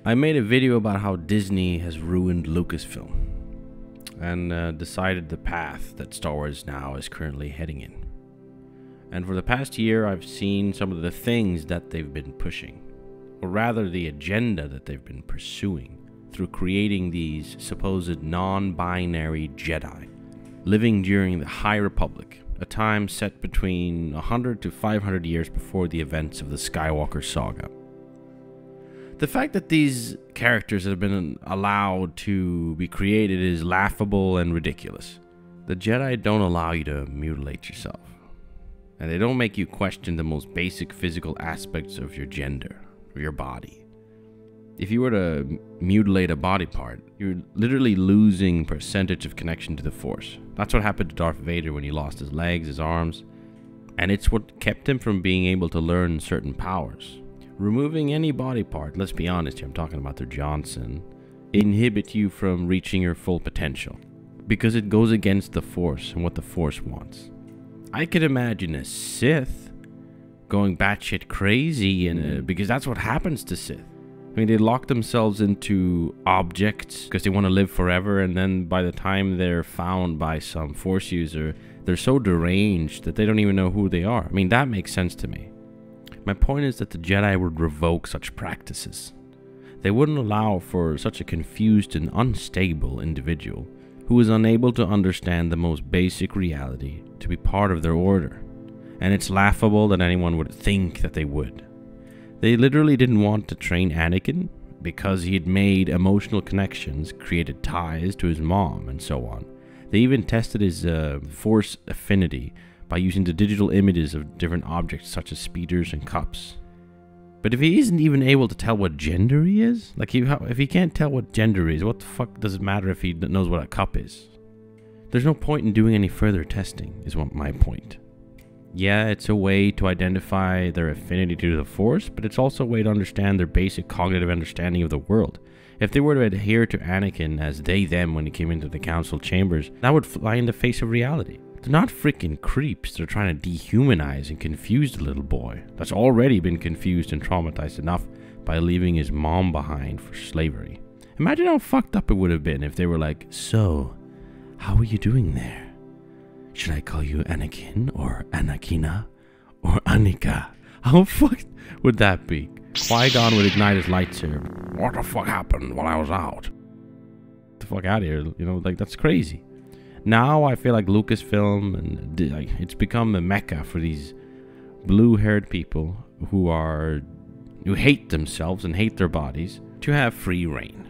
I made a video about how Disney has ruined Lucasfilm and decided the path that Star Wars now is currently heading in. And for the past year, I've seen some of the things that they've been pushing, or rather the agenda that they've been pursuing through creating these supposed non-binary Jedi, living during the High Republic, a time set between 100 to 500 years before the events of the Skywalker saga. The fact that these characters have been allowed to be created is laughable and ridiculous. The Jedi don't allow you to mutilate yourself, and they don't make you question the most basic physical aspects of your gender, of your body. If you were to mutilate a body part, you're literally losing percentage of connection to the Force. That's what happened to Darth Vader when he lost his legs, his arms, and it's what kept him from being able to learn certain powers. Removing any body part, let's be honest here, I'm talking about their Johnson, inhibit you from reaching your full potential, because it goes against the Force and what the Force wants. I could imagine a Sith going batshit crazy, because that's what happens to Sith. I mean, they lock themselves into objects because they want to live forever, and then by the time they're found by some Force user, they're so deranged that they don't even know who they are. I mean, that makes sense to me. My point is that the Jedi would revoke such practices. They wouldn't allow for such a confused and unstable individual who is unable to understand the most basic reality to be part of their order. And it's laughable that anyone would think that they would. They literally didn't want to train Anakin because he had made emotional connections, created ties to his mom, and so on. They even tested his Force affinity by using the digital images of different objects such as speeders and cups. But if he isn't even able to tell what gender he is, like if he can't tell what gender he is, what the fuck does it matter if he knows what a cup is? There's no point in doing any further testing, is what my point. Yeah, it's a way to identify their affinity to the Force, but it's also a way to understand their basic cognitive understanding of the world. If they were to adhere to Anakin as they-them when he came into the council chambers, that would fly in the face of reality. They're not freaking creeps. They're trying to dehumanize and confuse the little boy that's already been confused and traumatized enough by leaving his mom behind for slavery. Imagine how fucked up it would have been if they were like, "So, how are you doing there? Should I call you Anakin or Anakina or Anika?" How fucked would that be? Qui-Gon would ignite his lightsaber. "What the fuck happened while I was out? Get the fuck out of here." You know, like, that's crazy. Now I feel like Lucasfilm and it's become a mecca for these blue-haired people who hate themselves and hate their bodies to have free reign.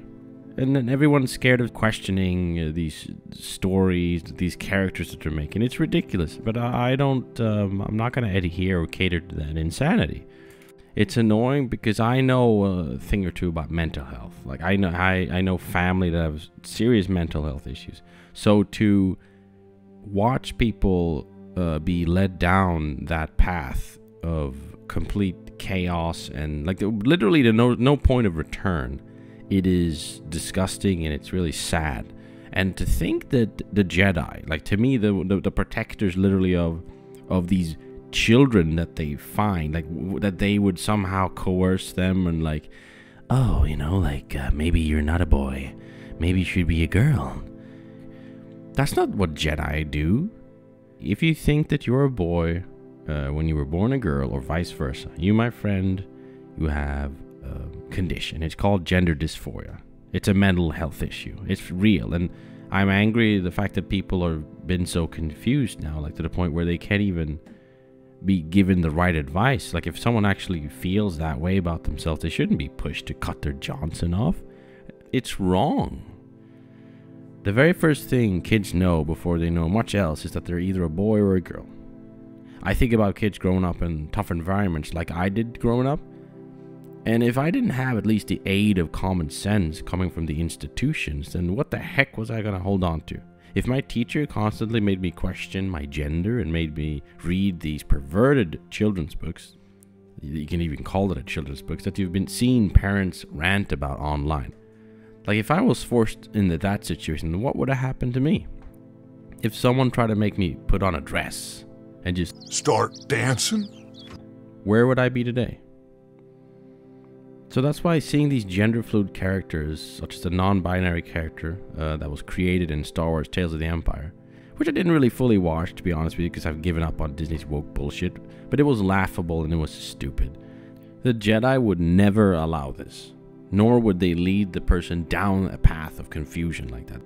And then everyone's scared of questioning these stories, these characters that they're making. It's ridiculous, but I'm not going to adhere or cater to that insanity. It's annoying because I know a thing or two about mental health. Like I know family that have serious mental health issues. So to watch people be led down that path of complete chaos and like literally to no point of return, it is disgusting and it's really sad. And to think that the Jedi, like to me, the protectors literally of these children that they find, like that they would somehow coerce them and like, oh, you know, like maybe you're not a boy, maybe you should be a girl. That's not what Jedi do. If you think that you're a boy when you were born a girl or vice versa, you, my friend, you have a condition. It's called gender dysphoria. It's a mental health issue. It's real. And I'm angry at the fact that people have been so confused now, like to the point where they can't even be given the right advice. Like if someone actually feels that way about themselves, they shouldn't be pushed to cut their Johnson off. It's wrong. The very first thing kids know before they know much else is that they're either a boy or a girl. I think about kids growing up in tough environments like I did growing up, and if I didn't have at least the aid of common sense coming from the institutions, then what the heck was I going to hold on to? If my teacher constantly made me question my gender and made me read these perverted children's books, you can even call it a children's book, that you've been seeing parents rant about online. Like if I was forced into that situation, what would have happened to me? If someone tried to make me put on a dress and just start dancing, where would I be today? So that's why seeing these gender fluid characters, such as the non-binary character that was created in Star Wars Tales of the Empire, which I didn't really fully watch, to be honest with you, because I've given up on Disney's woke bullshit, but it was laughable and it was stupid. The Jedi would never allow this, nor would they lead the person down a path of confusion like that.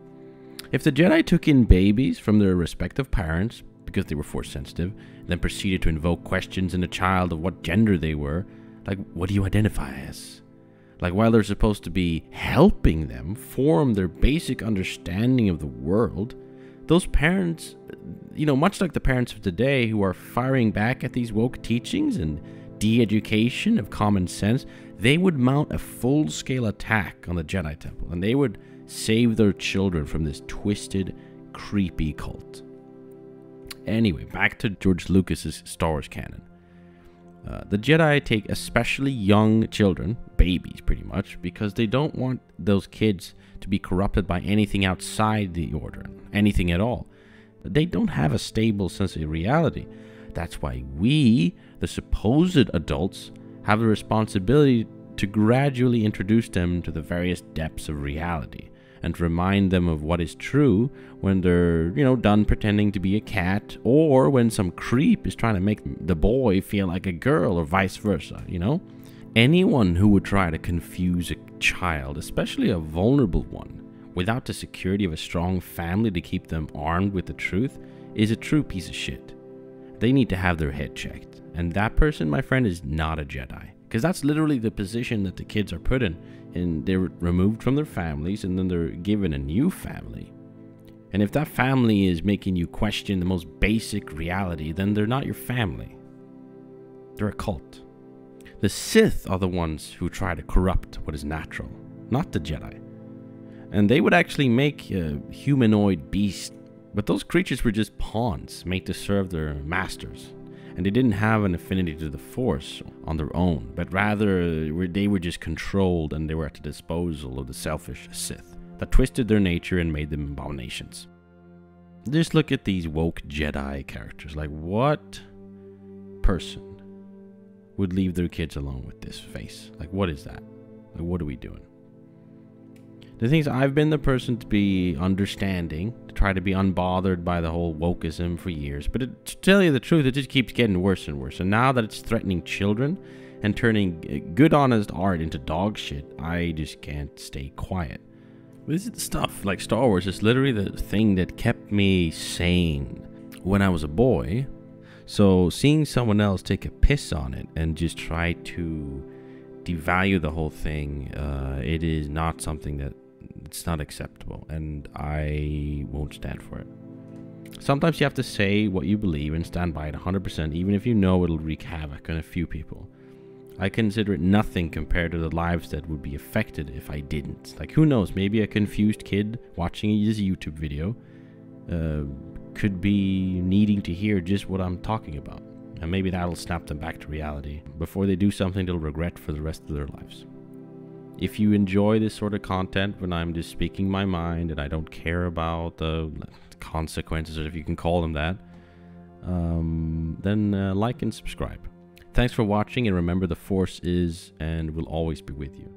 If the Jedi took in babies from their respective parents, because they were force sensitive, and then proceeded to invoke questions in the child of what gender they were, like, what do you identify as? Like, while they're supposed to be helping them form their basic understanding of the world, those parents, much like the parents of today who are firing back at these woke teachings and de-education of common sense, they would mount a full-scale attack on the Jedi Temple, and they would save their children from this twisted, creepy cult. Anyway, back to George Lucas's Star Wars canon. The Jedi take especially young children, babies pretty much, because they don't want those kids to be corrupted by anything outside the Order, anything at all. They don't have a stable sense of reality. That's why we, the supposed adults, have the responsibility to gradually introduce them to the various depths of reality, and to remind them of what is true when they're, done pretending to be a cat, or when some creep is trying to make the boy feel like a girl, or vice versa, Anyone who would try to confuse a child, especially a vulnerable one, without the security of a strong family to keep them armed with the truth, is a true piece of shit. They need to have their head checked. And that person, my friend, is not a Jedi. Because that's literally the position that the kids are put in. And they're removed from their families, and then they're given a new family. And if that family is making you question the most basic reality, then they're not your family. They're a cult. The Sith are the ones who try to corrupt what is natural, not the Jedi. And they would actually make a humanoid beast, but those creatures were just pawns made to serve their masters. And they didn't have an affinity to the Force on their own, but rather they were just controlled, and they were at the disposal of the selfish Sith that twisted their nature and made them abominations. Just look at these woke Jedi characters. Like, what person would leave their kids alone with this face? Like, what is that? Like, what are we doing? The thing is, I've been the person to be understanding, to try to be unbothered by the whole wokeism for years. But to tell you the truth, it just keeps getting worse and worse. And now that it's threatening children and turning good, honest art into dog shit, I just can't stay quiet. This is the stuff, like Star Wars, is literally the thing that kept me sane when I was a boy. So seeing someone else take a piss on it and just try to devalue the whole thing, it is not something that it's not acceptable, and I won't stand for it. Sometimes you have to say what you believe and stand by it 100%, even if you know it'll wreak havoc on a few people. I consider it nothing compared to the lives that would be affected if I didn't. Like, who knows, maybe a confused kid watching this YouTube video could be needing to hear just what I'm talking about. And maybe that'll snap them back to reality before they do something they'll regret for the rest of their lives. If you enjoy this sort of content when I'm just speaking my mind and I don't care about the consequences, or if you can call them that, then like and subscribe. Thanks for watching, and remember, the Force is and will always be with you.